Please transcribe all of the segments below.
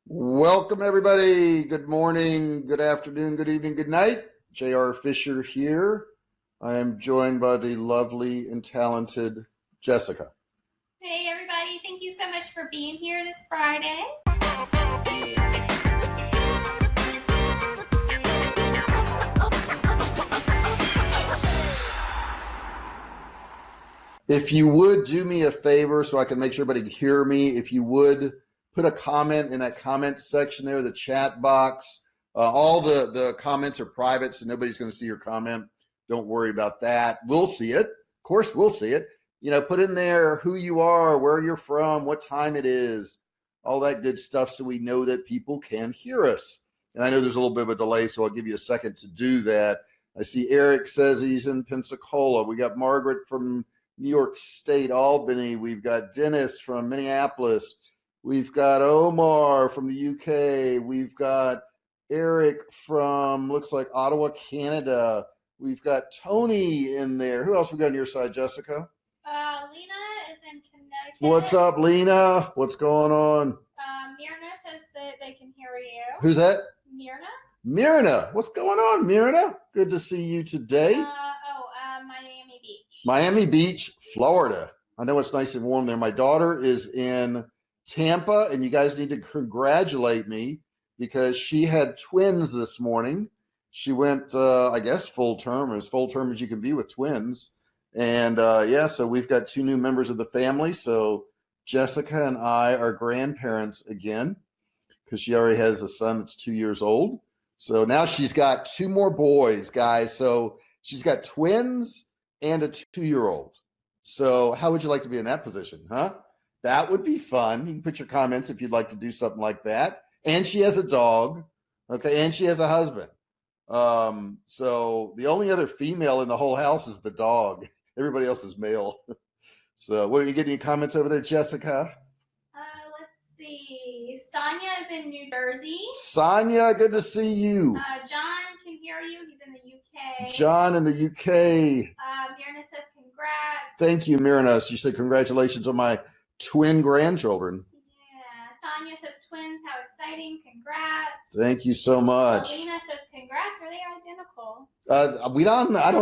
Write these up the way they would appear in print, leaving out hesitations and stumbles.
Welcome, everybody. Good morning, good afternoon, good evening, good night. J.R. Fisher here. I am joined by the lovely and talented Jessica. Hey, everybody. Thank you so much for being here this Friday. If you would do me a favor so I can make sure everybody can hear me, if you would put a comment in that comment section there, the chat box. All the comments are private, so nobody's going to see your comment. Don't worry about that. We'll see it. Of course, we'll see it. Put in there who you are, where you're from, what time it is, all that good stuff so we know that people can hear us. And I know there's a little bit of a delay, so I'll give you a second to do that. I see Eric says he's in Pensacola. We got Margaret from New York State, Albany. We've got Dennis from Minneapolis. We've got Omar from the UK. We've got Eric from, looks like Ottawa, Canada. We've got Tony in there. Who else we got on your side, Jessica? Lena is in Connecticut. What's up, Lena? What's going on? Myrna says that they can hear you. Who's that? Myrna. Myrna. What's going on, Myrna? Good to see you today. Miami Beach. Miami Beach, Florida. I know it's nice and warm there. My daughter is in Tampa, and you guys need to congratulate me because she had twins this morning. She went, I guess, full term, as full term as you can be with twins. And so we've got two new members of the family. So Jessica and I are grandparents again because she already has a son that's 2 years old. So now she's got two more boys, guys. So she's got twins and a 2-year-old. So how would you like to be in that position, huh? That would be fun. You can put your comments if you'd like to do something like that. And she has a dog, okay, and she has a husband. So the only other female in the whole house is the dog. Everybody else is male. So what are you getting? Any comments over there, Jessica? Let's see. Sonia is in New Jersey. Sonia, good to see you. John can hear you. He's in the UK. John in the UK. Myrna says congrats. Thank you, Myrna. She said congratulations on my twin grandchildren. Yeah. Sonia says twins. How exciting. Congrats. Thank you so much. Lena says congrats. Are they identical?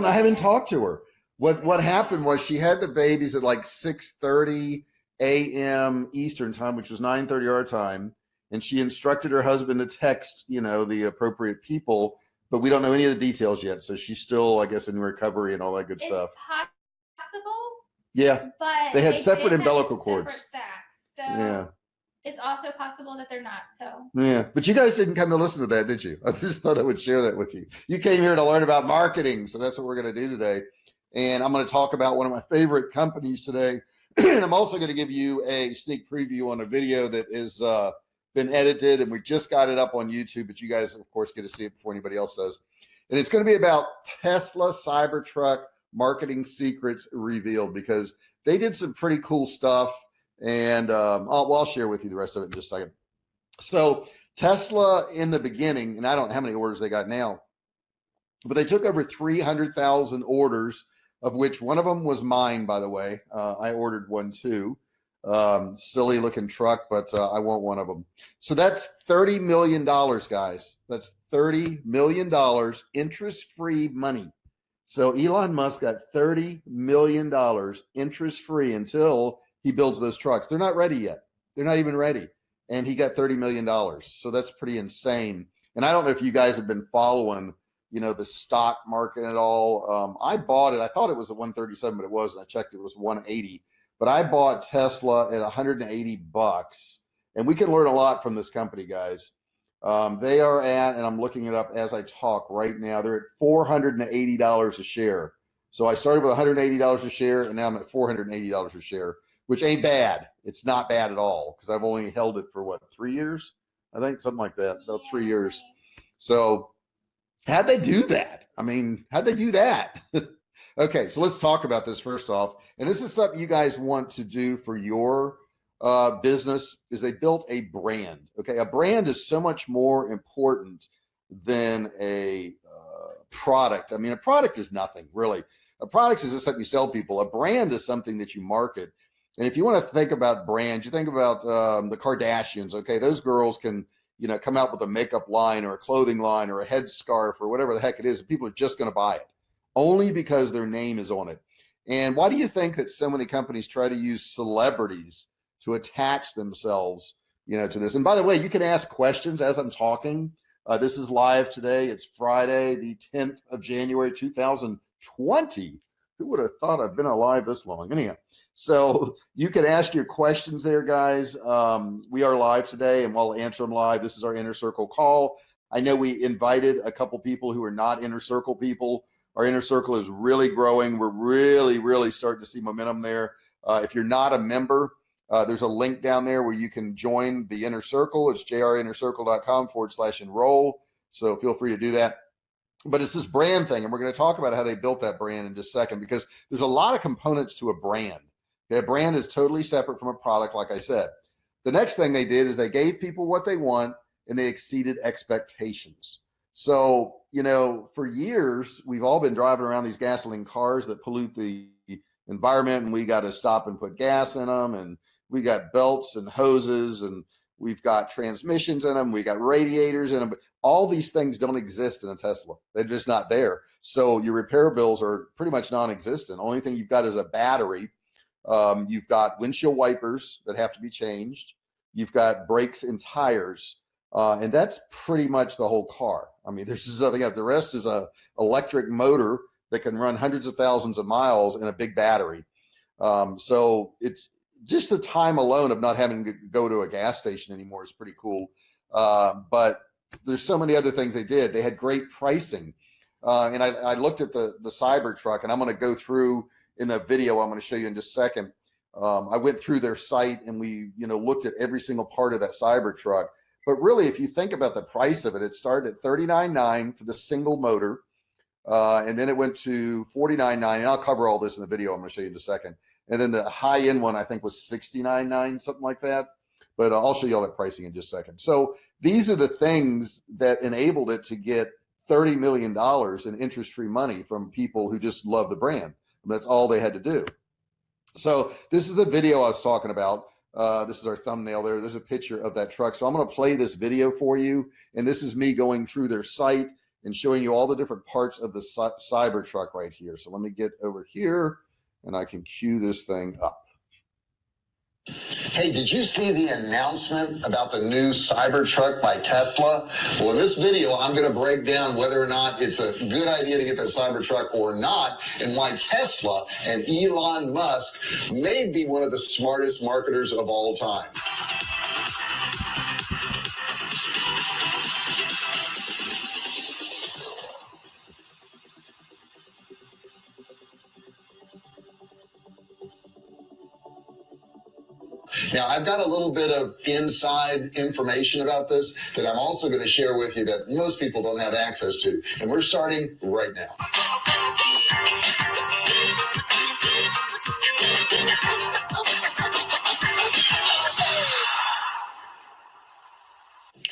I haven't talked to her. What happened was she had the babies at like 6:30 a.m. Eastern time, which was 9:30 our time, and she instructed her husband to text, the appropriate people, but we don't know any of the details yet. So she's still, I guess, in recovery and all that good stuff. It's possible. Yeah, but they had separate umbilical cords. Separate sacks, so yeah. It's also possible that they're not. So yeah, but you guys didn't come to listen to that, did you? I just thought I would share that with you. You came here to learn about marketing, so that's what we're going to do today. And I'm going to talk about one of my favorite companies today. And I'm also going to give you a sneak preview on a video that has been edited, and we just got it up on YouTube, but you guys, of course, get to see it before anybody else does. And it's going to be about Tesla Cybertruck marketing secrets revealed, because they did some pretty cool stuff. And I'll share with you the rest of it in just a second. So Tesla in the beginning, and I don't know how many orders they got now, but they took over 300,000 orders, of which one of them was mine, by the way. I ordered one too. Silly looking truck, but I want one of them. So that's $30 million, guys. That's $30 million interest-free money. So Elon Musk got $30 million interest-free until he builds those trucks. They're not ready yet. They're not even ready. And he got $30 million. So that's pretty insane. And I don't know if you guys have been following, the stock market at all. I bought it. I thought it was at 137, but it wasn't. I checked. It was 180. But I bought Tesla at $180. And we can learn a lot from this company, guys. They are at, and I'm looking it up as I talk right now, they're at $480 a share. So I started with $180 a share, and now I'm at $480 a share, which ain't bad. It's not bad at all, because I've only held it for 3 years? I think something like that, about 3 years. So how'd they do that? How'd they do that? Okay, so let's talk about this first off. And this is something you guys want to do for your business, is they built a brand. Okay, a brand is so much more important than a product. A product is nothing, really. A product is just something you sell people. A brand is something that you market. And if you want to think about brands, you think about the Kardashians. Okay, those girls can, you know, come out with a makeup line or a clothing line or a headscarf or whatever the heck it is, and people are just going to buy it only because their name is on it. And why do you think that so many companies try to use celebrities to attach themselves, you know, to this? And by the way, you can ask questions as I'm talking. This is live today. It's Friday, the 10th of January, 2020. Who would have thought I've been alive this long? Anyhow, so you can ask your questions there, guys. We are live today, and we'll answer them live. This is our Inner Circle call. I know we invited a couple people who are not Inner Circle people. Our Inner Circle is really growing. We're really starting to see momentum there. If you're not a member, there's a link down there where you can join the Inner Circle. It's jrinnercircle.com/enroll. So feel free to do that. But it's this brand thing, and we're going to talk about how they built that brand in just a second, because there's a lot of components to a brand. That brand is totally separate from a product, like I said. The next thing they did is they gave people what they want, and they exceeded expectations. So, you know, for years, we've all been driving around these gasoline cars that pollute the environment, and we got to stop and put gas in them, and we got belts and hoses, and we've got transmissions in them, we got radiators in them, but all these things don't exist in a Tesla. They're just not there. So your repair bills are pretty much non-existent. Only thing you've got is a battery. You've got windshield wipers that have to be changed. You've got brakes and tires. And that's pretty much the whole car. I mean, there's just nothing else. The rest is a electric motor that can run hundreds of thousands of miles in a big battery. So it's just the time alone of not having to go to a gas station anymore is pretty cool. But there's so many other things they did. They had great pricing. And I looked at the Cybertruck, and I'm going to go through in the video I'm going to show you in just a second. I went through their site, and we, you know, looked at every single part of that Cybertruck. But really, if you think about the price of it, it started at $39,900 for the single motor. And then it went to $49,900. And I'll cover all this in the video I'm going to show you in just a second. And then the high end one, I think, was $69,900, something like that. But I'll show you all that pricing in just a second. So these are the things that enabled it to get $30 million in interest-free money from people who just love the brand. That's all they had to do. So this is the video I was talking about. This is our thumbnail there. There's a picture of that truck. So I'm going to play this video for you. And this is me going through their site and showing you all the different parts of the Cybertruck right here. So let me get over here, and I can cue this thing up. Hey, did you see the announcement about the new Cybertruck by Tesla? Well, in this video, I'm going to break down whether or not it's a good idea to get that Cybertruck or not, and why Tesla and Elon Musk may be one of the smartest marketers of all time. Now, I've got a little bit of inside information about this that I'm also going to share with you that most people don't have access to. And we're starting right now.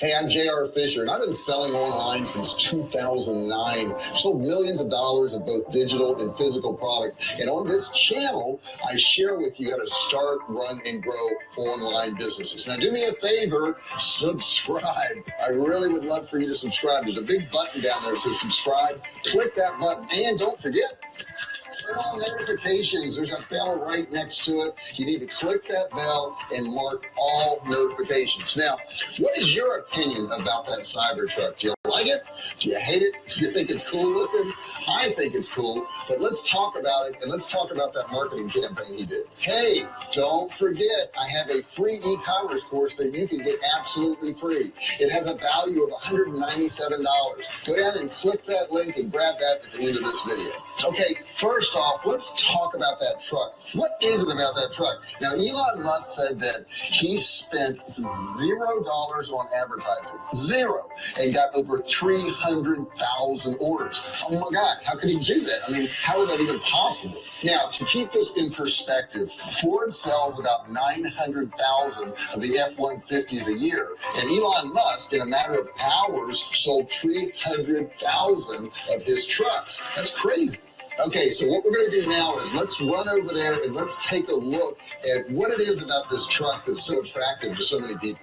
Hey, I'm J.R. Fisher, and I've been selling online since 2009. Sold millions of dollars of both digital and physical products. And on this channel, I share with you how to start, run, and grow online businesses. Now, do me a favor, subscribe. I really would love for you to subscribe. There's a big button down there that says subscribe. Click that button, and don't forget, turn on notifications. There's a bell right next to it. You need to click that bell and mark all notifications. Now, what is your opinion about that Cybertruck? Do you like it? Do you hate it? Do you think it's cool looking? I think it's cool, but let's talk about it, and let's talk about that marketing campaign he did. Hey, don't forget, I have a free e-commerce course that you can get absolutely free. It has a value of $197. Go down and click that link and grab that at the end of this video. Okay, first off, let's talk about that truck. What is it about that truck? Now, Elon Musk said that he spent $0 on advertising, zero, and got over 300,000 orders. Oh my God, how could he do that? I mean, how is that even possible? Now, to keep this in perspective, Ford sells about 900,000 of the F-150s a year, and Elon Musk, in a matter of hours, sold 300,000 of his trucks. That's crazy. Okay, so what we're going to do now is let's run over there and let's take a look at what it is about this truck that's so attractive to so many people.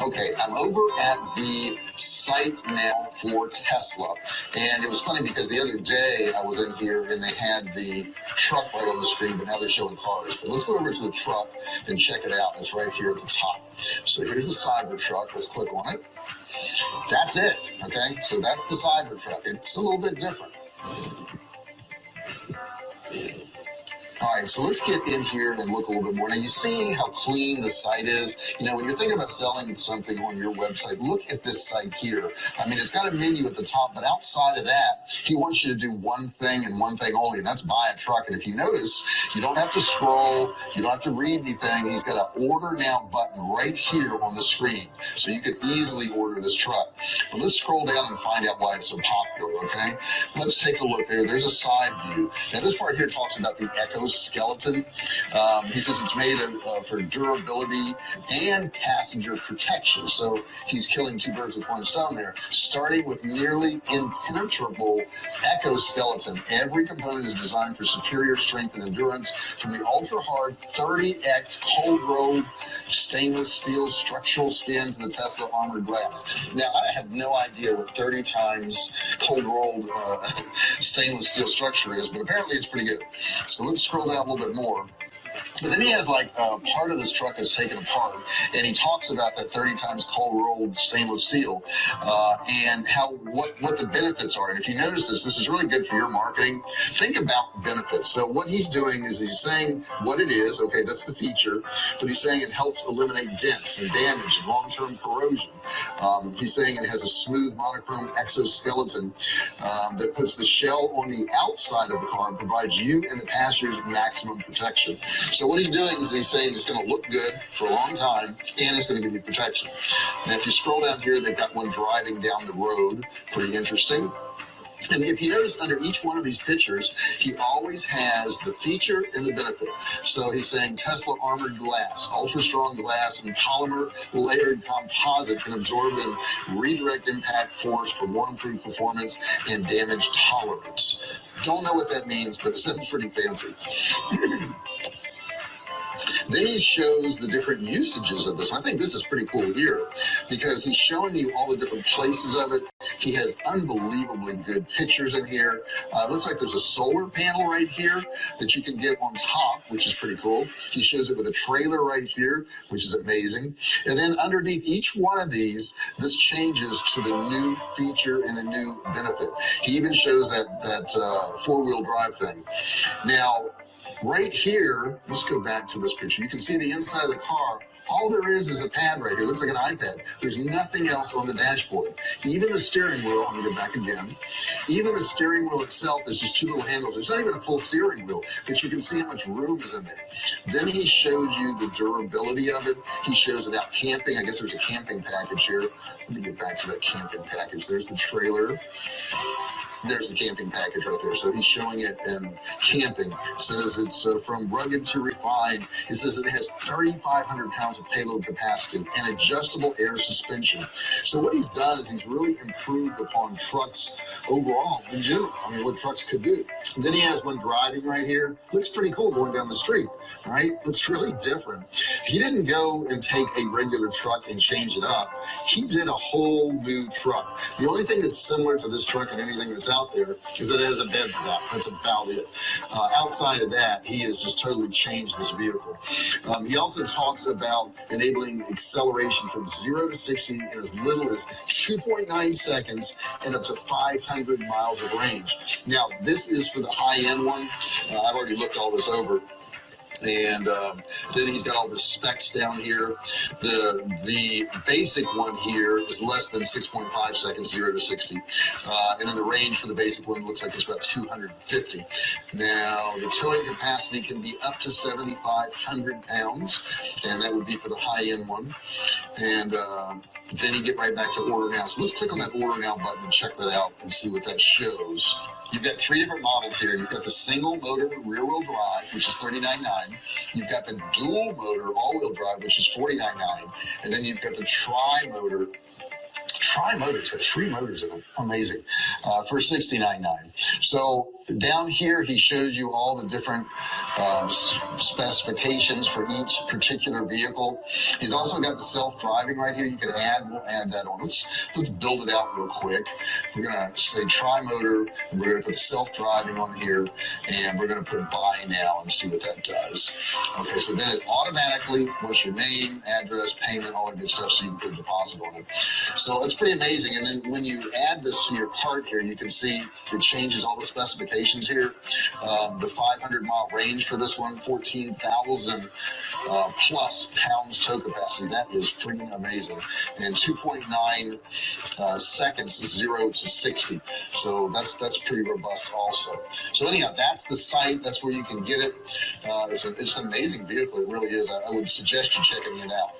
Okay, I'm over at the site now for Tesla, and it was funny because the other day I was in here and they had the truck right on the screen, but now they're showing cars. But let's go over to the truck and check it out. It's right here at the top. So here's the Cybertruck. Let's click on it. That's it, okay? So that's the Cybertruck. It's a little bit different. All right, so let's get in here and look a little bit more. Now, you see how clean the site is? You know, when you're thinking about selling something on your website, look at this site here. I mean, it's got a menu at the top, but outside of that, he wants you to do one thing and one thing only, and that's buy a truck. And if you notice, you don't have to scroll, you don't have to read anything. He's got an Order Now button right here on the screen, so you could easily order this truck. But let's scroll down and find out why it's so popular, okay? Let's take a look there. There's a side view. Now, this part here talks about the exoskeleton. He says it's made for durability and passenger protection. So he's killing two birds with one stone there. Starting with nearly impenetrable exoskeleton. Every component is designed for superior strength and endurance, from the ultra-hard 30x cold-rolled stainless steel structural skin to the Tesla armored glass. Now, I have no idea what 30 times cold-rolled stainless steel structure is, but apparently it's pretty good. So let's scroll down a little bit more. But then he has like part of this truck that's taken apart, and he talks about that 30 times cold rolled stainless steel and how what the benefits are. And if you notice this is really good for your marketing. Think about benefits. So what he's doing is he's saying what it is. Okay, that's the feature, but he's saying it helps eliminate dents and damage and long-term corrosion. He's saying it has a smooth monochrome exoskeleton that puts the shell on the outside of the car and provides you and the passengers maximum protection. So what he's doing is he's saying it's going to look good for a long time, and it's going to give you protection. Now, if you scroll down here, they've got one driving down the road. Pretty interesting. And if you notice under each one of these pictures, he always has the feature and the benefit. So he's saying Tesla armored glass, ultra strong glass and polymer layered composite can absorb and redirect impact force for more improved performance and damage tolerance. Don't know what that means, but it sounds pretty fancy. Then he shows the different usages of this. I think this is pretty cool here because he's showing you all the different places of it. He has unbelievably good pictures in here. It looks like there's a solar panel right here that you can get on top, which is pretty cool. He shows it with a trailer right here, which is amazing. And then underneath each one of these, this changes to the new feature and the new benefit. He even shows that four-wheel drive thing. Now, right here, let's go back to this picture. You can see the inside of the car. All there is a pad right here. It looks like an iPad. There's nothing else on the dashboard. Even the steering wheel, I'm going to go back again. Even the steering wheel itself is just two little handles. There's not even a full steering wheel, but you can see how much room is in there. Then he shows you the durability of it. He shows it out camping. I guess there's a camping package here. Let me get back to that camping package. There's the trailer. There's the camping package right there. So he's showing it in camping. It says it's from rugged to refined. It says it has 3,500 pounds of payload capacity and adjustable air suspension. So what he's done is he's really improved upon trucks overall in general. I mean, what trucks could do. And then he has one driving right here. Looks pretty cool going down the street, right? Looks really different. He didn't go and take a regular truck and change it up. He did a whole new truck. The only thing that's similar to this truck and anything that's out there is that it has a bed for that. That's about it. Outside of that, he has just totally changed this vehicle. He also talks about enabling acceleration from 0 to 60 in as little as 2.9 seconds and up to 500 miles of range. Now, this is for the high-end one. I've already looked all this over. And then he's got all the specs down here. The basic one here is less than 6.5 seconds, 0 to 60. And then the range for the basic one looks like it's about 250. Now, the towing capacity can be up to 7,500 pounds, and that would be for the high-end one. And then you get right back to Order Now. So let's click on that Order Now button and check that out and see what that shows. You've got three different models here. You've got the single motor rear-wheel drive, which is $39,900. You've got the dual motor all-wheel drive, which is $49,900. And then you've got the tri-motor. Tri-motors have three motors in them. Amazing. For $69,900. So Down here, he shows you all the different specifications for each particular vehicle. He's also got the self-driving right here. You can add, we'll add that on. Let's build it out real quick. We're going to say tri-motor, and we're going to put self-driving on here, and we're going to put buy now and see what that does. Okay, so then it automatically, what's your name, address, payment, all that good stuff, so you can put a deposit on it. So it's pretty amazing. And then when you add this to your cart here, you can see it changes all the specifications here. The 500-mile range for this one, 14,000 plus pounds tow capacity. That is freaking amazing. And 2.9 seconds, 0 to 60. So that's pretty robust also. So anyhow, that's the site. That's where you can get it. It's an amazing vehicle. It really is. I would suggest you checking it out.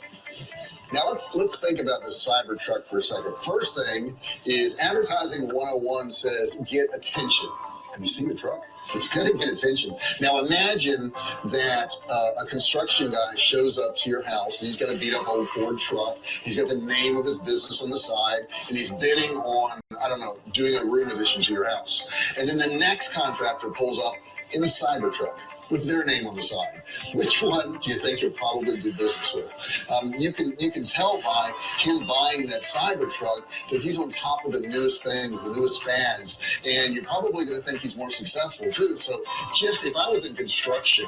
Now let's think about this Cybertruck for a second. First thing is advertising 101 says get attention. Have you seen the truck? It's going to get attention. Now imagine that a construction guy shows up to your house and he's got a beat up old Ford truck. He's got the name of his business on the side and he's bidding on, I don't know, doing a room addition to your house. And then the next contractor pulls up in a Cybertruck with their name on the side. Which one do you think you'll probably do business with? You can tell by him buying that Cybertruck that he's on top of the newest things, the newest fads, and you're probably going to think he's more successful too. So just if I was in construction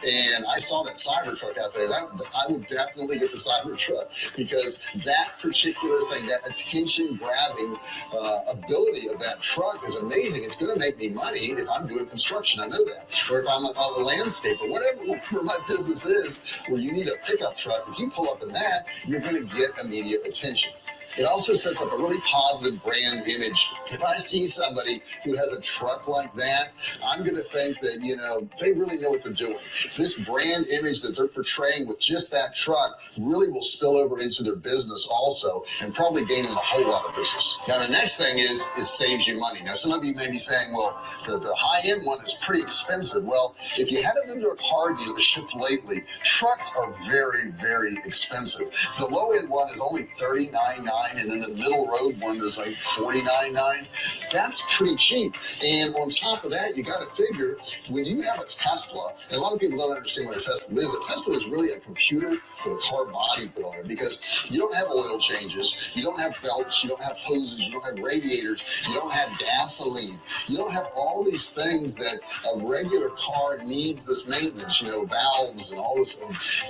and I saw that Cybertruck out there, I would definitely get the Cybertruck, because that particular thing, that attention grabbing ability of that truck is amazing. It's going to make me money if I'm doing construction. I know that. Or if I'm a landscaper, whatever my business is, where you need a pickup truck, if you pull up in that, you're going to get immediate attention. It also sets up a really positive brand image. If I see somebody who has a truck like that, I'm going to think that, you know, they really know what they're doing. This brand image that they're portraying with just that truck really will spill over into their business also, and probably gain them a whole lot of business. Now, the next thing is it saves you money. Now, some of you may be saying, well, the high-end one is pretty expensive. Well, if you haven't been to a car dealership lately, trucks are very, very expensive. The low-end one is only $39.9. And then the middle road one is like $49.9. That's pretty cheap. And on top of that, you got to figure when you have a Tesla, and a lot of people don't understand what a Tesla is. A Tesla is really a computer with a car body put on it, because you don't have oil changes, you don't have belts, you don't have hoses, you don't have radiators, you don't have gasoline, you don't have all these things that a regular car needs. This maintenance, you know, valves and all this,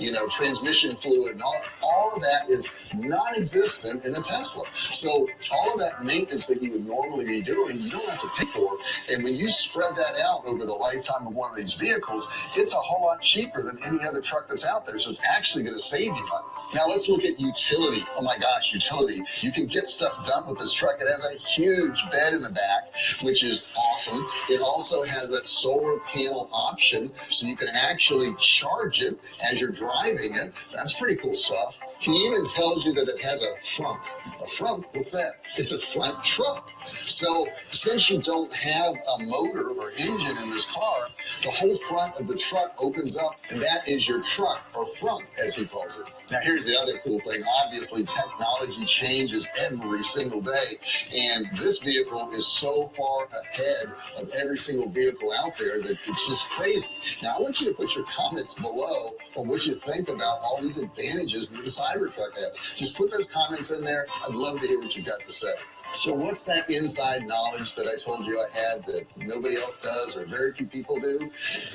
you know, transmission fluid and all of that is non-existent in a Tesla. So all of that maintenance that you would normally be doing, you don't have to pay for. And when you spread that out over the lifetime of one of these vehicles, it's a whole lot cheaper than any other truck that's out there. So it's actually going to save you money. Now let's look at utility. Oh my gosh, utility. You can get stuff done with this truck. It has a huge bed in the back, which is awesome. It also has that solar panel option, so you can actually charge it as you're driving it. That's pretty cool stuff. He even tells you that it has a frunk. A frunk? What's that? It's a front trunk. So since you don't have a motor or engine in this car, the whole front of the truck opens up, and that is your truck, or frunk, as he calls it. Now, here's the other cool thing. Obviously, technology changes every single day, and this vehicle is so far ahead of every single vehicle out there that it's just crazy. Now, I want you to put your comments below on what you think about all these advantages that the Cybertruck has. Just put those comments in there. I'd love to hear what you've got to say. So what's that inside knowledge that I told you I had that nobody else does, or very few people do?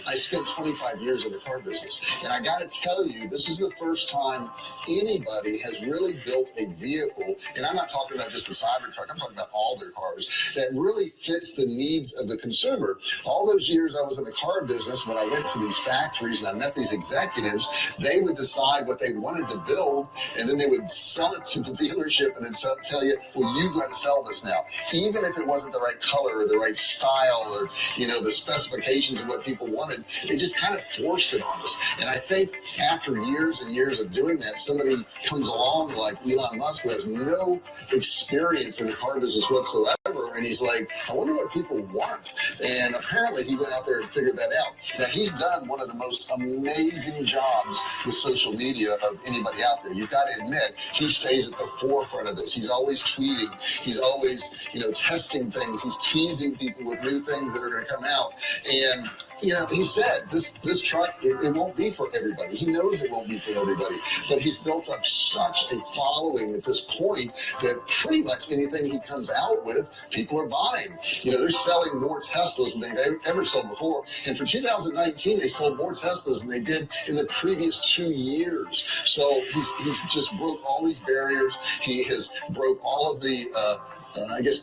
I spent 25 years in the car business, and I got to tell you, this is the first time anybody has really built a vehicle, and I'm not talking about just the Cybertruck, I'm talking about all their cars, that really fits the needs of the consumer. All those years I was in the car business, when I went to these factories and I met these executives, they would decide what they wanted to build, and then they would sell it to the dealership and then tell you, well, you've got to sell this now, even if it wasn't the right color or the right style or, you know, the specifications of what people wanted. They just kind of forced it on us. And I think after years and years of doing that, somebody comes along like Elon Musk, who has no experience in the car business whatsoever, and he's like, I wonder what people want. And apparently he went out there and figured that out. Now, he's done one of the most amazing jobs with social media of anybody out there. You've got to admit, he stays at the forefront of this. He's always tweeting. He's He's always, testing things. He's teasing people with new things that are going to come out. And, he said this truck, it won't be for everybody. He knows it won't be for everybody, but he's built up such a following at this point that pretty much anything he comes out with, people are buying. They're selling more Teslas than they've ever sold before. And for 2019, they sold more Teslas than they did in the previous 2 years. So he's just broke all these barriers. He has broke all of the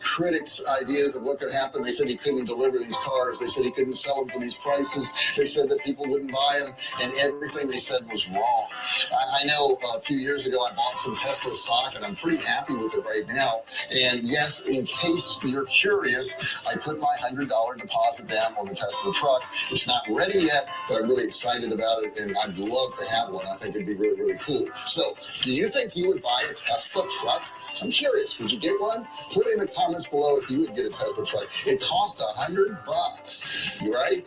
critics' ideas of what could happen. They said he couldn't deliver these cars. They said he couldn't sell them for these prices. They said that people wouldn't buy them, and everything they said was wrong. I know a few years ago I bought some Tesla stock, and I'm pretty happy with it right now. And yes, in case you're curious, I put my $100 deposit down on the Tesla truck. It's not ready yet, but I'm really excited about it, and I'd love to have one. I think it'd be really, really cool. So, do you think you would buy a Tesla truck? I'm curious. Would you get one? Put in the comments below if you would get a Tesla truck. It cost $100, right?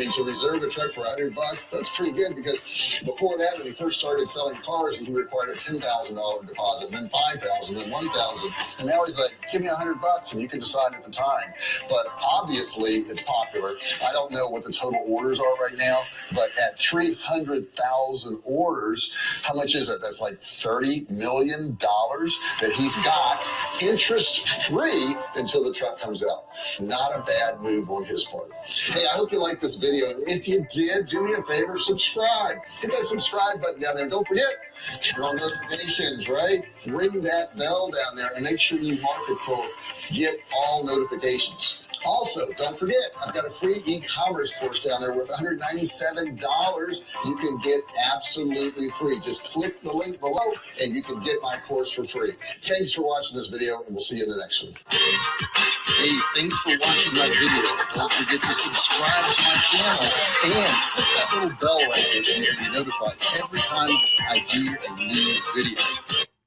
To reserve a truck for $100, that's pretty good, because before that, when he first started selling cars, he required a $10,000 deposit, then $5,000, then $1,000, and now he's like, give me $100, and you can decide at the time. But obviously, it's popular. I don't know what the total orders are right now, but at 300,000 orders, how much is it? That's like $30 million that he's got interest-free until the truck comes out. Not a bad move on his part. Hey, I hope you liked this video. And if you did, do me a favor, subscribe. Hit that subscribe button down there. And don't forget, turn on notifications, right? Ring that bell down there and make sure you mark it for get all notifications. Also, don't forget, I've got a free e-commerce course down there with $197 you can get absolutely free. Just click the link below and you can get my course for free. Thanks for watching this video, and we'll see you in the next one. Hey, thanks for watching my video. Don't forget to subscribe to my channel and click that little bell right there so you can be notified every time I do a new video.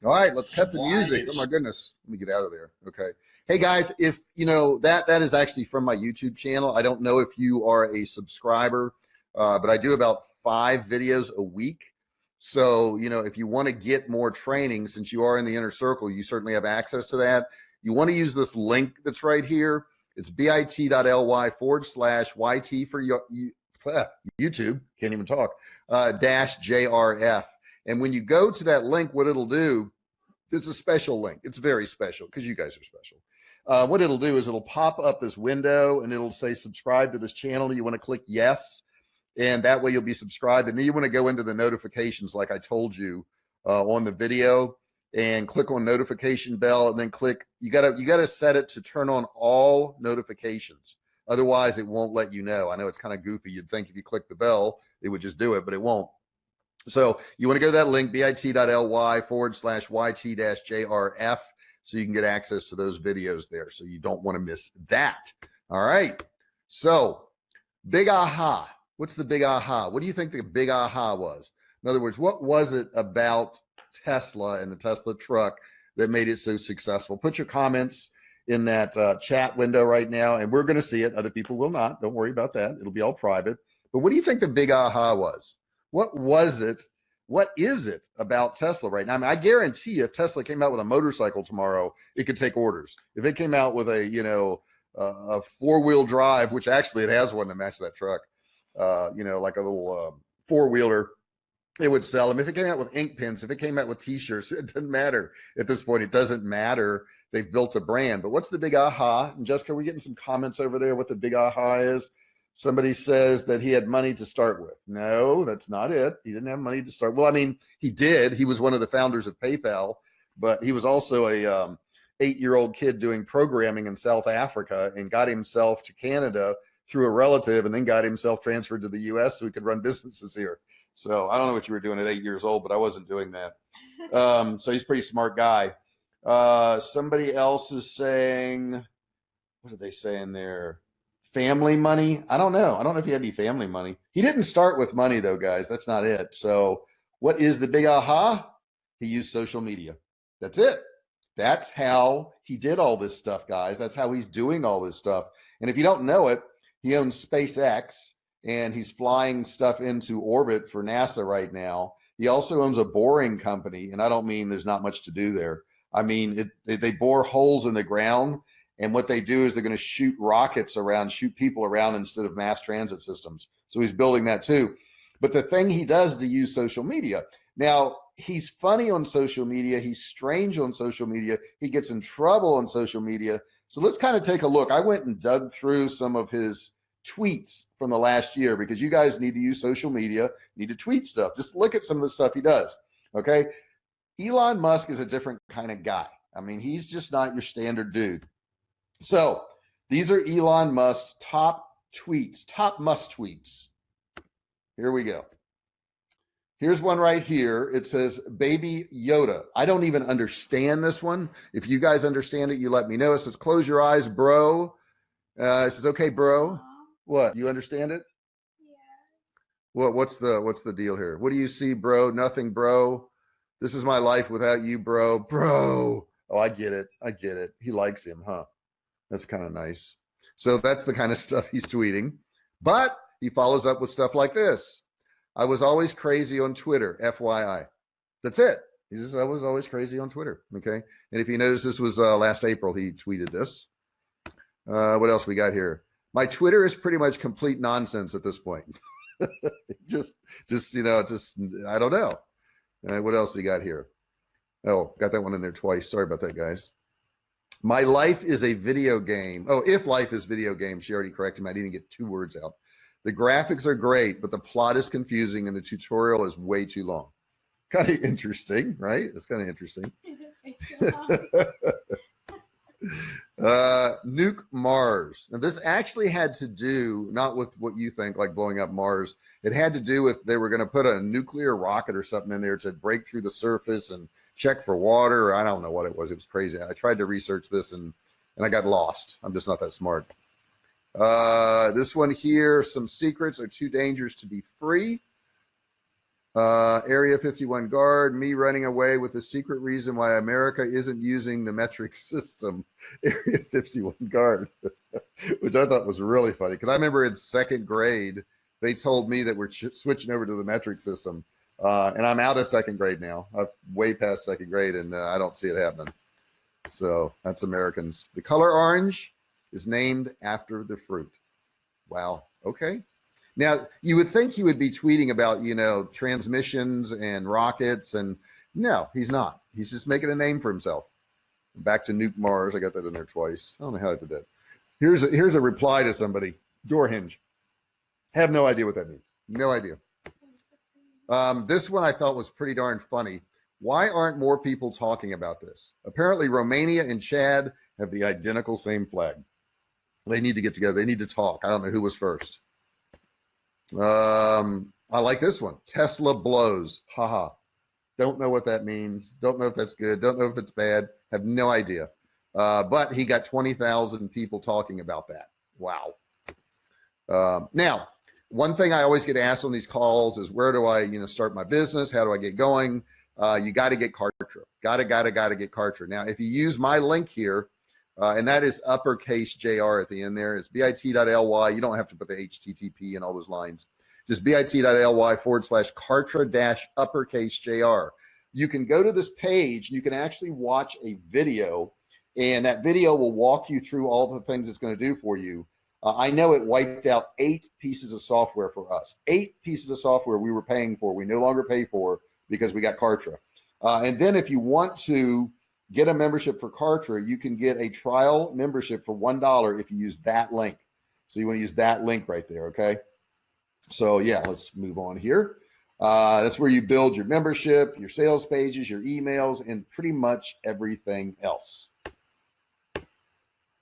All right, let's cut the music. Oh my goodness. Let me get out of there. Okay. Hey guys, if that is actually from my YouTube channel. I don't know if you are a subscriber, but I do about 5 videos a week. So, if you want to get more training, since you are in the inner circle, you certainly have access to that. You want to use this link that's right here. It's bit.ly/YT for YouTube, can't even talk, -JRF. And when you go to that link, what it'll do, it's a special link. It's very special because you guys are special. What it'll do is it'll pop up this window and it'll say subscribe to this channel. You want to click yes, and that way you'll be subscribed. And then you want to go into the notifications like I told you on the video, and click on notification bell, and then click, you gotta set it to turn on all notifications. Otherwise it won't let you know. I know it's kind of goofy. You'd think if you click the bell, it would just do it, but it won't. So you want to go to that link, bit.ly/YT-JRF, so you can get access to those videos there. So you don't want to miss that. All right. So big aha. What's the big aha? What do you think the big aha was? In other words, what was it about Tesla and the Tesla truck that made it so successful? Put your comments in that chat window right now, and we're going to see it. Other people will not. Don't worry about that. It'll be all private. But what do you think the big aha was? What was it? What is it about Tesla right now? I mean, I guarantee you, if Tesla came out with a motorcycle tomorrow, it could take orders. If it came out with a 4-wheel drive, which actually it has one to match that truck, like a little 4-wheeler, it would sell them. If it came out with ink pens, if it came out with T-shirts, it doesn't matter at this point. It doesn't matter. They've built a brand. But what's the big aha? And Jessica, are we getting some comments over there what the big aha is? Somebody says that he had money to start with. No, that's not it. He didn't have money to start. Well, I mean, he did. He was one of the founders of PayPal, but he was also a 8-year-old kid doing programming in South Africa and got himself to Canada through a relative, and then got himself transferred to the US so he could run businesses here. So I don't know what you were doing at 8 years old, but I wasn't doing that. So he's a pretty smart guy. Somebody else is saying, what are they saying there? Family money? I don't know. I don't know if he had any family money. He didn't start with money though, guys. That's not it. So what is the big aha? He used social media. That's it. That's how he did all this stuff, guys. That's how he's doing all this stuff. And if you don't know it, he owns SpaceX, and he's flying stuff into orbit for NASA right now. He also owns a boring company, and I don't mean there's not much to do there. I mean, they bore holes in the ground, and what they do is they're going to shoot rockets around, shoot people around instead of mass transit systems. So he's building that too. But the thing he does is to use social media. Now, he's funny on social media. He's strange on social media. He gets in trouble on social media. So let's kind of take a look. I went and dug through some of his tweets from the last year, because you guys need to use social media, need to tweet stuff. Just look at some of the stuff he does. Okay. Elon Musk is a different kind of guy. I mean, he's just not your standard dude. So these are Elon Musk's top tweets, top Musk tweets. Here we go. Here's one right here. It says, Baby Yoda. I don't even understand this one. If you guys understand it, you let me know. It says, close your eyes, bro. It says, okay, bro. What? You understand it? Yes. What's the deal here? What do you see, bro? Nothing, bro. This is my life without you, bro. Bro. Oh, I get it. I get it. He likes him, huh? That's kind of nice. So that's the kind of stuff he's tweeting. But he follows up with stuff like this. I was always crazy on Twitter, FYI. That's it. He says, I was always crazy on Twitter. Okay. And if you notice, this was last April, he tweeted this. What else we got here? My Twitter is pretty much complete nonsense at this point. just, I don't know. What else he got here? Oh, got that one in there twice. Sorry about that, guys. My life is a video game. Oh, if life is video game, she already corrected me. I didn't get 2 words out. The graphics are great, but the plot is confusing and the tutorial is way too long. Kind of interesting, right? It's kind of interesting. Nuke Mars. And this actually had to do, not with what you think, like blowing up Mars. It had to do with, they were going to put a nuclear rocket or something in there to break through the surface and check for water. Or I don't know what it was. It was crazy. I tried to research this and I got lost. I'm just not that smart. This one here, some secrets are too dangerous to be free. Area 51 guard, me running away with the secret reason why America isn't using the metric system. Area 51 guard, which I thought was really funny, because I remember in 2nd grade, they told me that we're switching over to the metric system. And I'm out of 2nd grade now. I'm way past 2nd grade, and I don't see it happening. So that's Americans. The color orange is named after the fruit. Wow. Okay. Now, you would think he would be tweeting about, transmissions and rockets, and no, he's not. He's just making a name for himself. Back to Nuke Mars. I got that in there twice. I don't know how I did that. Here's a reply to somebody. Door hinge. Have no idea what that means. No idea. This one I thought was pretty darn funny. Why aren't more people talking about this? Apparently, Romania and Chad have the identical same flag. They need to get together. They need to talk. I don't know who was first. I like this one. Tesla blows. Haha. Don't know what that means. Don't know if that's good. Don't know if it's bad. Have no idea. But he got 20,000 people talking about that. Wow. Now, one thing I always get asked on these calls is, where do I, start my business? How do I get going? You got to get Kartra. Got to get Kartra. Now, if you use my link here, and that is uppercase JR at the end there. It's bit.ly. You don't have to put the HTTP and all those lines. Just bit.ly/Kartra-uppercase JR. You can go to this page and you can actually watch a video, and that video will walk you through all the things it's going to do for you. I know it wiped out 8 pieces of software for us. 8 pieces of software we were paying for, we no longer pay for because we got Kartra. And then if you want to get a membership for Kartra, you can get a trial membership for $1 if you use that link. So you want to use that link right there, okay? So yeah, let's move on here. That's where you build your membership, your sales pages, your emails, and pretty much everything else.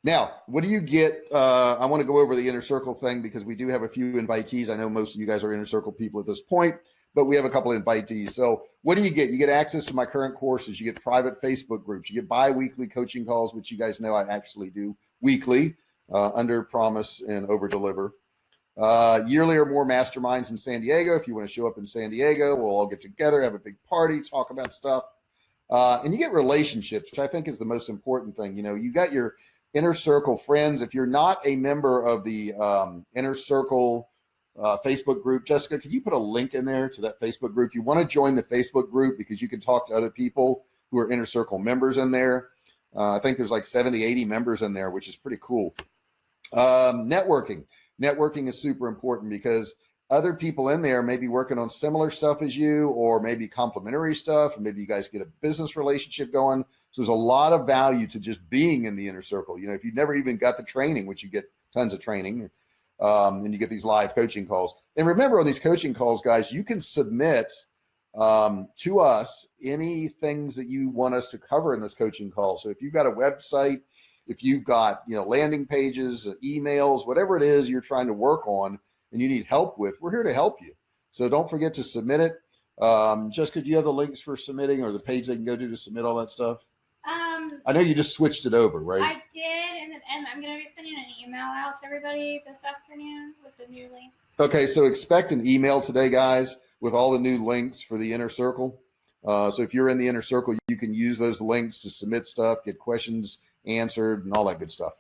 Now, what do you get? I want to go over the Inner Circle thing because we do have a few invitees. I know most of you guys are Inner Circle people at this point, but we have a couple of invitees. So what do you get? You get access to my current courses. You get private Facebook groups. You get bi-weekly coaching calls, which you guys know I actually do weekly, under promise and over deliver. Yearly or more masterminds in San Diego. If you want to show up in San Diego, we'll all get together, have a big party, talk about stuff. And you get relationships, which I think is the most important thing. You got your Inner Circle friends. If you're not a member of the Inner Circle Facebook group, Jessica, could you put a link in there to that Facebook group? You want to join the Facebook group because you can talk to other people who are Inner Circle members in there. I think there's like 70, 80 members in there, which is pretty cool. Networking is super important because other people in there may be working on similar stuff as you, or maybe complementary stuff, and maybe you guys get a business relationship going. So there's a lot of value to just being in the Inner Circle. If you never even got the training, which you get tons of training, and you get these live coaching calls. And remember, on these coaching calls, guys, you can submit to us any things that you want us to cover in this coaching call. So if you've got a website, if you've got landing pages, emails, whatever it is you're trying to work on and you need help with, we're here to help you. So don't forget to submit it. Jessica, do you have the links for submitting, or the page they can go to submit all that stuff? I know you just switched it over, right? I did, and I'm going to be sending an email out to everybody this afternoon with the new links. Okay, so expect an email today, guys, with all the new links for the Inner Circle. So if you're in the Inner Circle, you can use those links to submit stuff, get questions answered, and all that good stuff.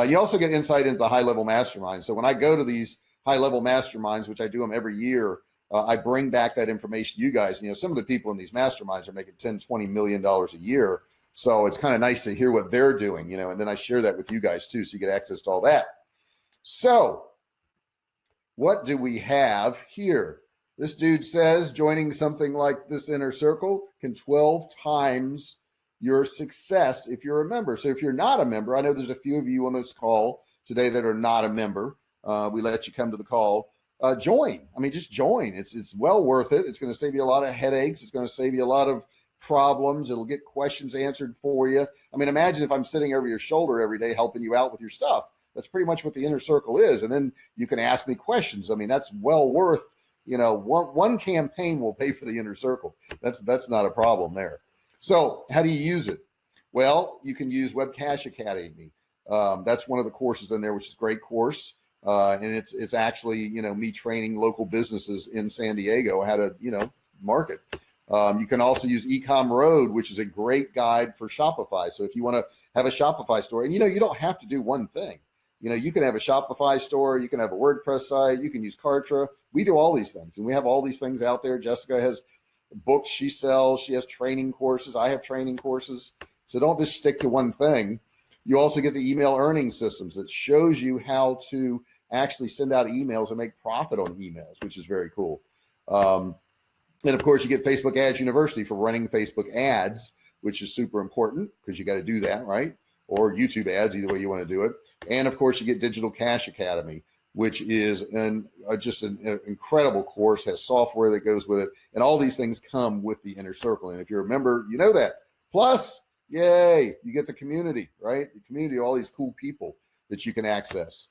You also get insight into the high-level masterminds. So when I go to these high-level masterminds, which I do them every year, I bring back that information to you guys. Some of the people in these masterminds are making $10, $20 million a year. So it's kind of nice to hear what they're doing, and then I share that with you guys too, so you get access to all that. So what do we have here? This dude says joining something like this Inner Circle can 12 times your success if you're a member. So if you're not a member, I know there's a few of you on this call today that are not a member. We let you come to the call. Join. Just join. It's well worth it. It's going to save you a lot of headaches. It's going to save you a lot of problems. It'll get questions answered for you. Imagine if I'm sitting over your shoulder every day helping you out with your stuff. That's pretty much what the Inner Circle is. And then you can ask me questions. That's well worth, one campaign will pay for the Inner Circle. That's not a problem there. So how do you use it? Well, you can use Webcash Academy. That's one of the courses in there, which is a great course. And it's actually, me training local businesses in San Diego how to, market. You can also use Ecom Road, which is a great guide for Shopify. So if you want to have a Shopify store, and you don't have to do one thing. You can have a Shopify store, you can have a WordPress site, you can use Kartra. We do all these things, and we have all these things out there. Jessica has books she sells. She has training courses. I have training courses. So don't just stick to one thing. You also get the email earning systems that shows you how to actually send out emails and make profit on emails, which is very cool. And of course, you get Facebook Ads University for running Facebook ads, which is super important because you got to do that, right? Or YouTube ads, either way you want to do it. And of course, you get Digital Cash Academy, which is just an incredible course, has software that goes with it. And all these things come with the Inner Circle. And if you're a member, you know that. Plus, yay, you get the community, right? The community, all these cool people that you can access.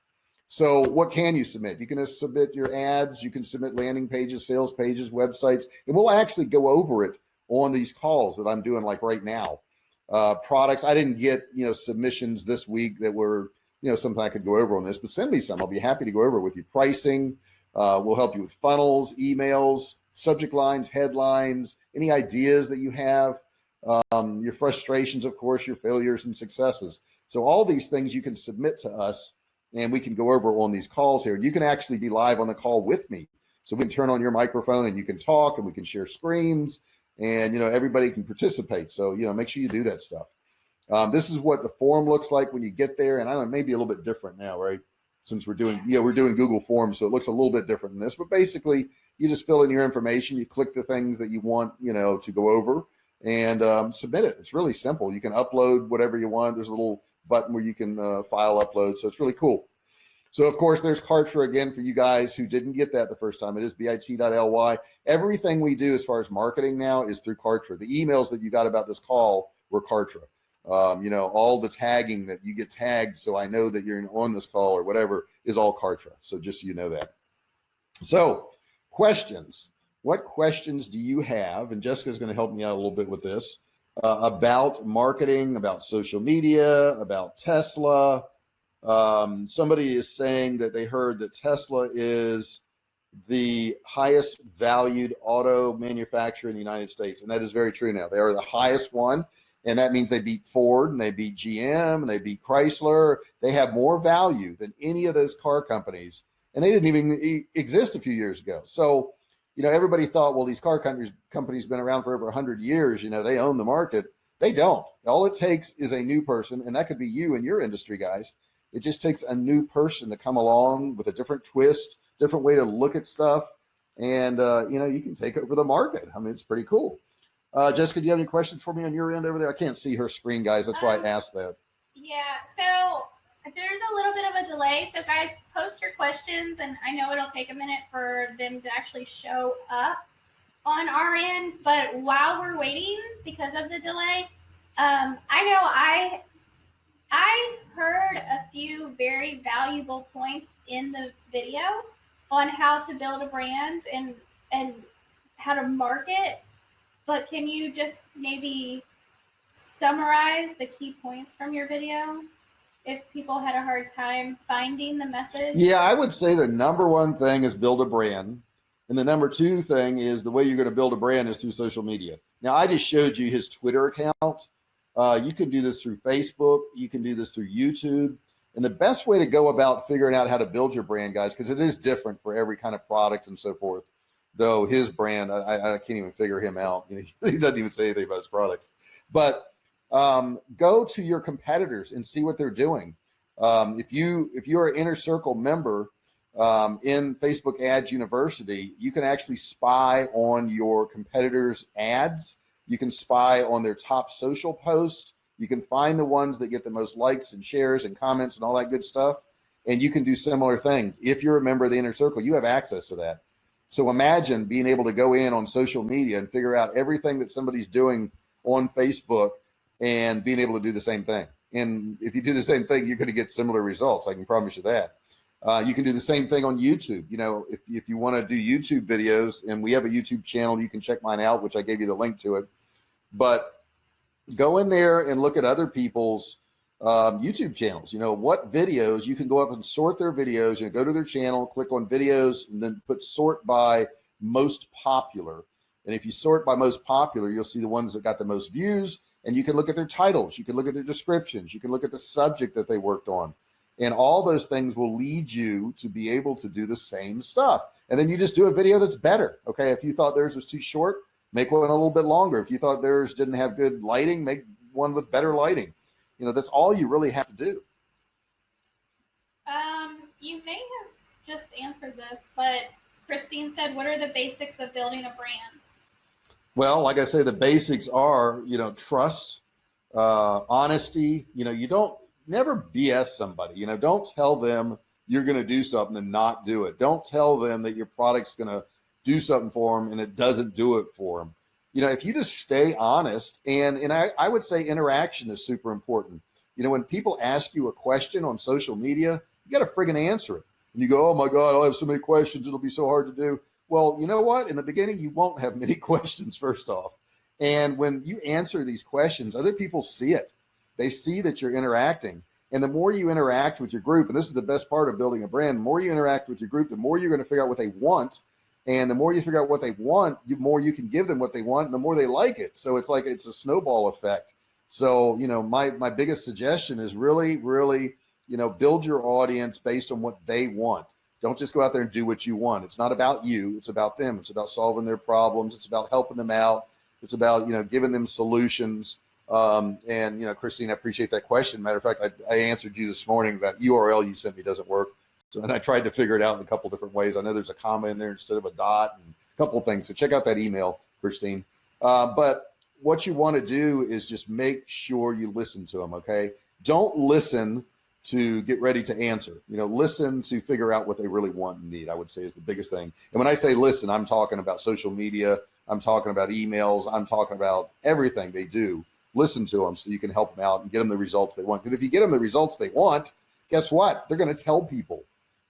So what can you submit? You can submit your ads, you can submit landing pages, sales pages, websites, and we'll actually go over it on these calls that I'm doing like right now. Products, I didn't get, submissions this week that were, something I could go over on this, but send me some. I'll be happy to go over it with you. Pricing, we'll help you with funnels, emails, subject lines, headlines, any ideas that you have, your frustrations, of course, your failures and successes. So all these things you can submit to us, and we can go over on these calls here. You can actually be live on the call with me. So we can turn on your microphone and you can talk, and we can share screens, and everybody can participate. So make sure you do that stuff. This is what the form looks like when you get there, and I don't know, maybe a little bit different now, right? Since we're doing Google Forms, so it looks a little bit different than this. But basically, you just fill in your information, you click the things that you want, to go over, and submit it. It's really simple. You can upload whatever you want. There's a little button where you can file upload, so it's really cool. So of course there's Kartra again for you guys who didn't get that the first time. It is bit.ly. Everything we do as far as marketing now is through Kartra. The emails that you got about this call were Kartra. All the tagging that you get tagged, so I know that you're on this call or whatever, is all Kartra. So just so you know that. So questions. What questions do you have? And Jessica's going to help me out a little bit with this. About marketing, about social media, about Tesla. Somebody is saying that they heard that Tesla is the highest valued auto manufacturer in the United States. And that is very true now. They are the highest one. And that means they beat Ford and they beat GM and they beat Chrysler. They have more value than any of those car companies. And they didn't even exist a few years ago. So You know, everybody thought, well, these car companies been around for over 100 years. You know, they own the market. They don't. All it takes is a new person, and that could be you in your industry, guys. It just takes a new person to come along with a different twist, different way to look at stuff, and you know, you can take over the market. I mean, it's pretty cool. Jessica, do you have any questions for me on your end over there? I can't see her screen, guys. That's why I asked that. Yeah, so there's a little bit of a delay. So guys, post your questions, and I know it'll take a minute for them to actually show up on our end. But while we're waiting, because of the delay, I know I heard a few very valuable points in the video on how to build a brand and how to market. But can you just maybe summarize the key points from your video if people had a hard time finding the message? Yeah, I would say the number one thing is build a brand. And the number two thing is the way you're going to build a brand is through social media. Now, I just showed you his Twitter account. You can do this through Facebook. You can do this through YouTube. And the best way to go about figuring out how to build your brand, guys, because it is different for every kind of product and so forth, though his brand, I can't even figure him out. You know, he doesn't even say anything about his products. But go to your competitors and see what they're doing. If you're an Inner Circle member in Facebook Ads University, you can actually spy on your competitors' ads. You can spy on their top social posts. You can find the ones that get the most likes and shares and comments and all that good stuff. And you can do similar things. If you're a member of the Inner Circle, you have access to that. So imagine being able to go in on social media and figure out everything that somebody's doing on Facebook and being able to do the same thing. And if you do the same thing, you're going to get similar results. I can promise you that. You can do the same thing on YouTube. You know, if you want to do YouTube videos, and we have a YouTube channel, you can check mine out, which I gave you the link to it. But go in there and look at other people's YouTube channels. You know, what videos, you can go up and sort their videos. You know, go to their channel, click on videos, and then put sort by most popular. And if you sort by most popular, you'll see the ones that got the most views, and you can look at their titles. You can look at their descriptions. You can look at the subject that they worked on. And all those things will lead you to be able to do the same stuff. And then you just do a video that's better. Okay. If you thought theirs was too short, make one a little bit longer. If you thought theirs didn't have good lighting, make one with better lighting. You know, that's all you really have to do. You may have just answered this, but Christine said, what are the basics of building a brand? Well, like I say, the basics are, you know, trust, honesty. You know, you don't never BS somebody. You know, don't tell them you're going to do something and not do it. Don't tell them that your product's going to do something for them and it doesn't do it for them. You know, if you just stay honest, and I would say interaction is super important. You know, when people ask you a question on social media, you got to friggin' answer it. And you go, oh my God, I'll have so many questions. It'll be so hard to do. Well, you know what? In the beginning, you won't have many questions, first off. And when you answer these questions, other people see it. They see that you're interacting. And the more you interact with your group, and this is the best part of building a brand, the more you interact with your group, the more you're going to figure out what they want. And the more you figure out what they want, the more you can give them what they want, and the more they like it. So it's like it's a snowball effect. So, you know, my biggest suggestion is really, really, you know, build your audience based on what they want. Don't just go out there and do what you want. It's not about you. It's about them. It's about solving their problems. It's about helping them out. It's about, you know, giving them solutions. And, you know, Christine, I appreciate that question. Matter of fact, I answered you this morning. That URL you sent me doesn't work. So, and I tried to figure it out in a couple different ways. I know there's a comma in there instead of a dot and a couple of things. So check out that email, Christine. But what you want to do is just make sure you listen to them, okay? Don't listen to get ready to answer. You know, listen to figure out what they really want and need, I would say is the biggest thing. And when I say listen, I'm talking about social media. I'm talking about emails. I'm talking about everything they do. Listen to them so you can help them out and get them the results they want. Because if you get them the results they want, guess what? They're going to tell people.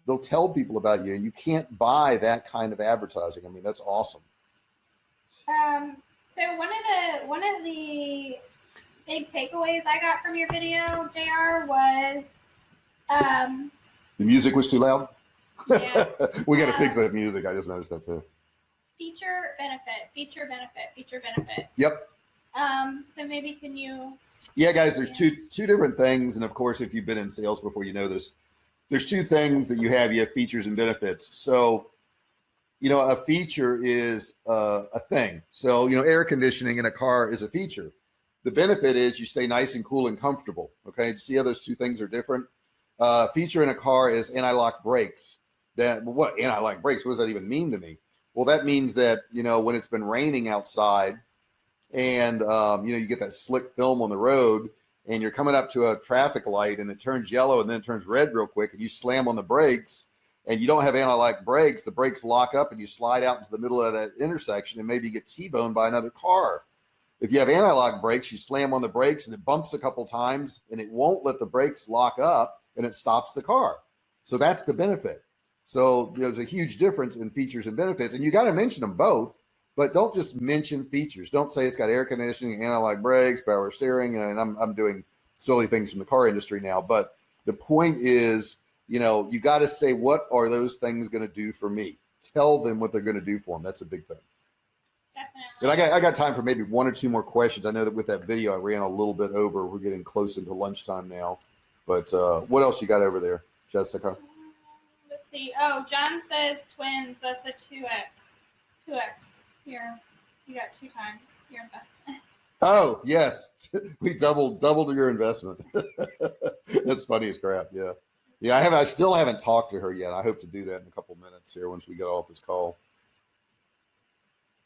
They'll tell people about you, and you can't buy that kind of advertising. I mean, that's awesome. So one of the big takeaways I got from your video, JR, was the music was too loud. Yeah. We got to fix that music. I just noticed that too. Feature benefit. Yep. So maybe can you? Yeah, guys, there's two different things, and of course, if you've been in sales before, you know this. There's two things that you have. You have features and benefits. So a feature is a thing. So, air conditioning in a car is a feature. The benefit is you stay nice and cool and comfortable. Okay. See how those two things are different? Feature in a car is anti-lock brakes. What anti-lock brakes? What does that even mean to me? Well, that means that, when it's been raining outside and, you get that slick film on the road and you're coming up to a traffic light and it turns yellow and then it turns red real quick and you slam on the brakes and you don't have anti-lock brakes, the brakes lock up and you slide out into the middle of that intersection and maybe get T-boned by another car. If you have anti-lock brakes, you slam on the brakes and it bumps a couple times and it won't let the brakes lock up and it stops the car. So that's the benefit. So there's a huge difference in features and benefits, and you got to mention them both, but don't just mention features. Don't say it's got air conditioning, anti-lock brakes, power steering, and I'm doing silly things from the car industry now. But the point is, you got to say, what are those things going to do for me? Tell them what they're going to do for them. That's a big thing. Definitely. And I got time for maybe one or two more questions. I know that with that video, I ran a little bit over. We're getting close into lunchtime now. But what else you got over there, Jessica? Let's see. Oh, John says twins. That's a 2x. 2x. Here, you got 2 times your investment. Oh, yes. We doubled your investment. That's funny as crap. Yeah. Yeah, I still haven't talked to her yet. I hope to do that in a couple minutes here once we get off this call.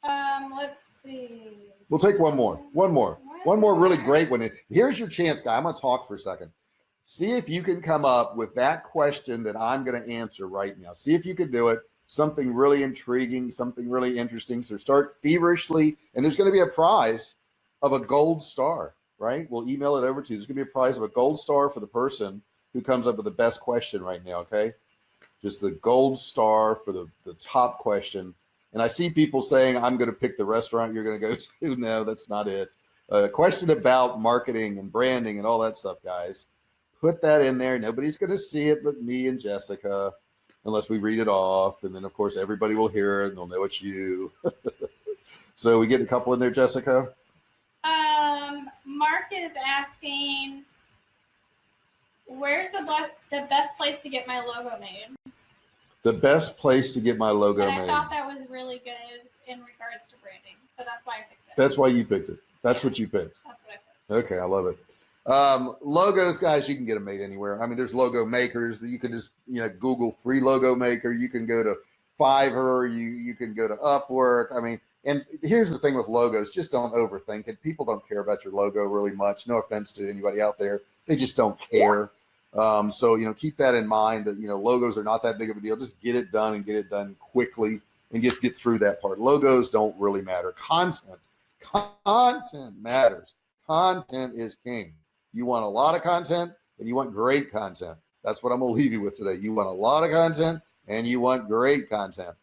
Let's see. We'll take one more really great one. Here's your chance, guy. I'm going to talk for a second. See if you can come up with that question that I'm going to answer right now. See if you can do it. Something really intriguing, something really interesting. So start feverishly, and there's going to be a prize of a gold star, right? We'll email it over to you. There's going to be a prize of a gold star for the person who comes up with the best question right now, okay? Just the gold star for the top question. And I see people saying, I'm going to pick the restaurant you're going to go to. No, that's not it. A question about marketing and branding and all that stuff, guys. Put that in there. Nobody's going to see it but me and Jessica, unless we read it off. And then, of course, everybody will hear it and they'll know it's you. So we get a couple in there, Jessica? Mark is asking, where's the best place to get my logo made? The best place to get my logo made. I thought that was really good in regards to branding. So that's why I picked it. That's why you picked it. That's what you picked. That's what I picked. Okay, I love it. Logos, guys, you can get them made anywhere. I mean, there's logo makers that you can just, Google free logo maker. You can go to Fiverr. You can go to Upwork. I mean, and here's the thing with logos, just don't overthink it. People don't care about your logo really much. No offense to anybody out there. They just don't care. So, keep that in mind that, logos are not that big of a deal. Just get it done and get it done quickly and just get through that part. Logos don't really matter. Content matters. Content is king. You want a lot of content and you want great content. That's what I'm going to leave you with today. You want a lot of content and you want great content.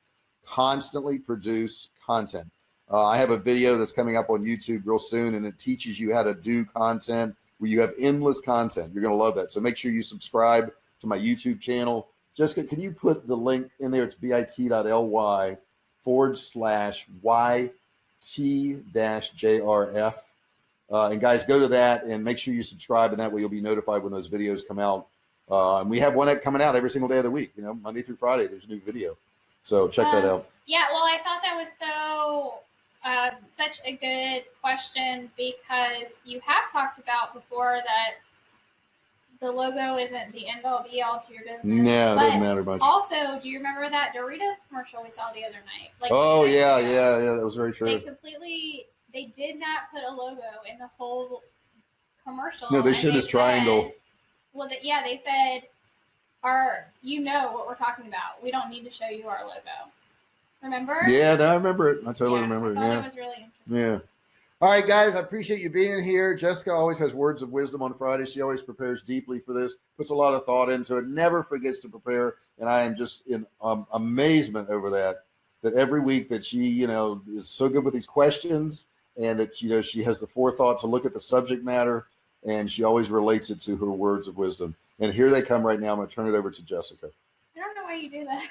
Constantly produce content. I have a video that's coming up on YouTube real soon, and it teaches you how to do content where you have endless content. You're going to love that. So make sure you subscribe to my YouTube channel. Jessica, can you put the link in there? It's bit.ly/YT-JRF. And guys, go to that and make sure you subscribe, and that way you'll be notified when those videos come out. And we have one coming out every single day of the week, Monday through Friday, there's a new video. So check that out. Yeah, well, I thought that was such a good question, because you have talked about before that the logo isn't the end all be all to your business. Yeah, it doesn't matter much. Also, do you remember that Doritos commercial we saw the other night? Oh, yeah, that was very true. They did not put a logo in the whole commercial. No, they showed this triangle. Well, they said, you know what we're talking about. We don't need to show you our logo. Remember? Yeah, no, I remember it. I totally remember it. That was really interesting. Yeah. All right, guys, I appreciate you being here. Jessica always has words of wisdom on Friday. She always prepares deeply for this, puts a lot of thought into it, never forgets to prepare. And I am just in amazement over that every week that she, is so good with these questions, and that, she has the forethought to look at the subject matter, and she always relates it to her words of wisdom. And here they come right now. I'm going to turn it over to Jessica. I don't know why you do that.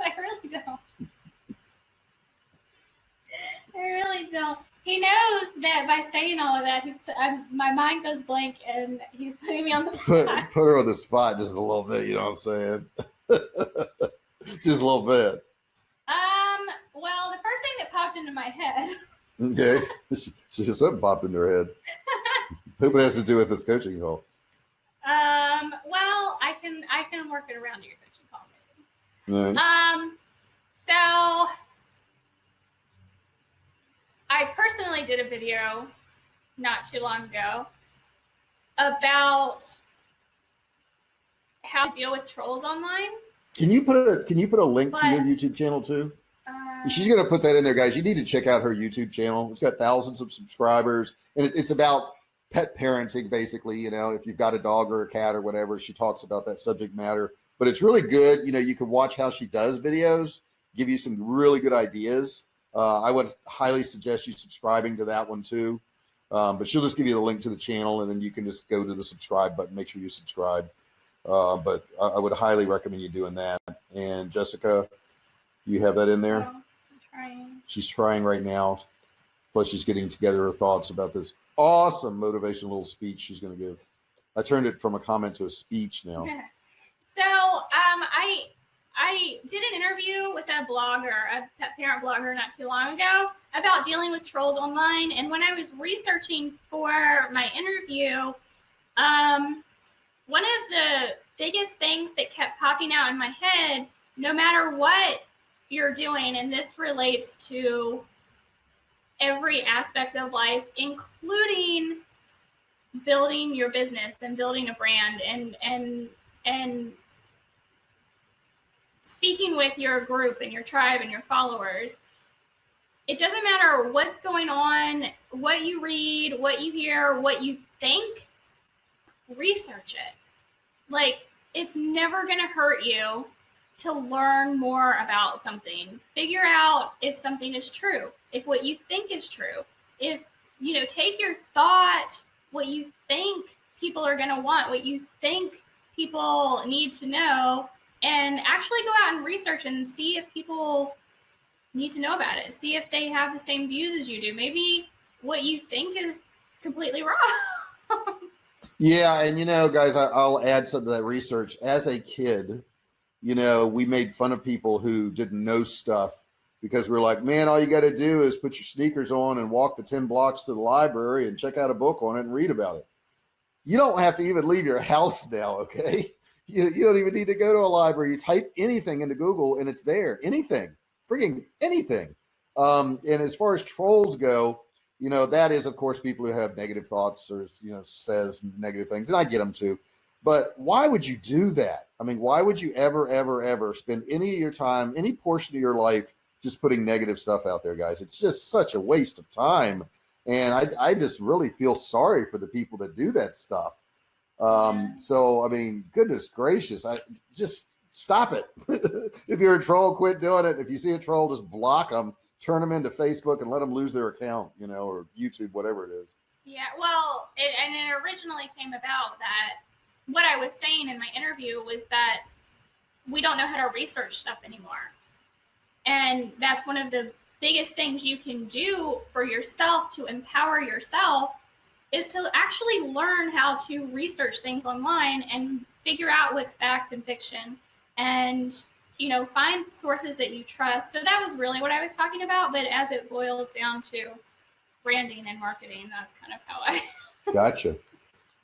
I really don't. I really don't. He knows that by saying all of that, my mind goes blank, and he's putting me on the spot. Put her on the spot just a little bit, you know what I'm saying? Just a little bit. popped into my head. Okay. She just something popped into her head. Hope it has to do with this coaching call. Well, I can work it around your coaching call maybe. All right. So I personally did a video not too long ago about how to deal with trolls online. Can you put a link to your YouTube channel too? She's gonna put that in there, guys. You need to check out her YouTube channel. It's got thousands of subscribers, and it's about pet parenting, basically. You know, if you've got a dog or a cat or whatever, she talks about that subject matter. But it's really good. You know, you can watch how she does videos, give you some really good ideas. I would highly suggest you subscribing to that one too. But she'll just give you the link to the channel, and then you can just go to the subscribe button. Make sure you subscribe. But I would highly recommend you doing that. And Jessica, you have that in there? I'm trying. She's trying right now. Plus, she's getting together her thoughts about this awesome motivational little speech she's going to give. I turned it from a comment to a speech now. So I did an interview with a blogger, a pet parent blogger, not too long ago about dealing with trolls online. And when I was researching for my interview, one of the biggest things that kept popping out in my head, no matter what you're doing, and this relates to every aspect of life, including building your business and building a brand and speaking with your group and your tribe and your followers, it doesn't matter what's going on, what you read, what you hear, what you think, research it. Like, it's never going to hurt you to learn more about something. Figure out if something is true, if what you think is true. If, you know, take your thought, what you think people are going to want, what you think people need to know, and actually go out and research and see if people need to know about it. See if they have the same views as you do. Maybe what you think is completely wrong. Yeah, and you know, guys, I'll add something to that research. As a kid, you know, we made fun of people who didn't know stuff because we're like, man, all you got to do is put your sneakers on and walk the 10 blocks to the library and check out a book on it and read about it. You don't have to even leave your house now, okay? You don't even need to go to a library. You type anything into Google and it's there. Anything, freaking anything. And as far as trolls go, you know, that is, of course, people who have negative thoughts or, you know, says negative things, and I get them too. But why would you do that? I mean, why would you ever spend any of your time, any portion of your life just putting negative stuff out there, guys? It's just such a waste of time. And I just really feel sorry for the people that do that stuff. So, I mean, goodness gracious, I just stop it. If you're a troll, quit doing it. If you see a troll, just block them, turn them into Facebook and let them lose their account, you know, or YouTube, whatever it is. Yeah, well, it originally came about that what I was saying in my interview was that we don't know how to research stuff anymore. And that's one of the biggest things you can do for yourself to empower yourself is to actually learn how to research things online and figure out what's fact and fiction and, you know, find sources that you trust. So that was really what I was talking about. But as it boils down to branding and marketing, that's kind of how I. Gotcha.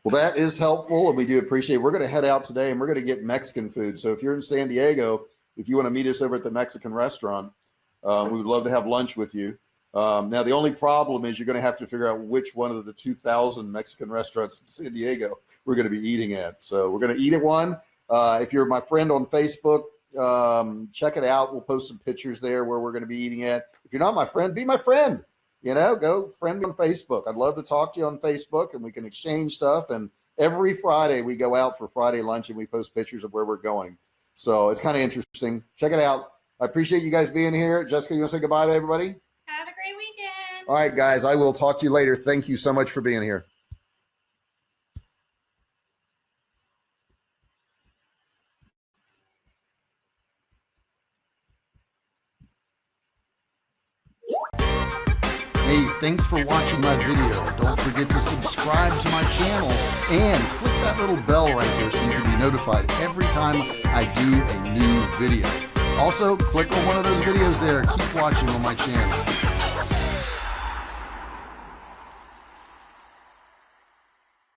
Well, that is helpful, and we do appreciate it. We're going to head out today, and we're going to get Mexican food. So if you're in San Diego, if you want to meet us over at the Mexican restaurant, we would love to have lunch with you. Now, the only problem is you're going to have to figure out which one of the 2,000 Mexican restaurants in San Diego we're going to be eating at. So we're going to eat at one. If you're my friend on Facebook, check it out. We'll post some pictures there where we're going to be eating at. If you're not my friend, be my friend. You know, go friend me on Facebook. I'd love to talk to you on Facebook, and we can exchange stuff. And every Friday we go out for Friday lunch and we post pictures of where we're going. So it's kind of interesting. Check it out. I appreciate you guys being here. Jessica, you want to say goodbye to everybody? Have a great weekend. All right, guys, I will talk to you later. Thank you so much for being here. Hey, thanks for watching my video. Don't forget to subscribe to my channel and click that little bell right there so you can be notified every time I do a new video. Also, click on one of those videos there. Keep watching on my channel.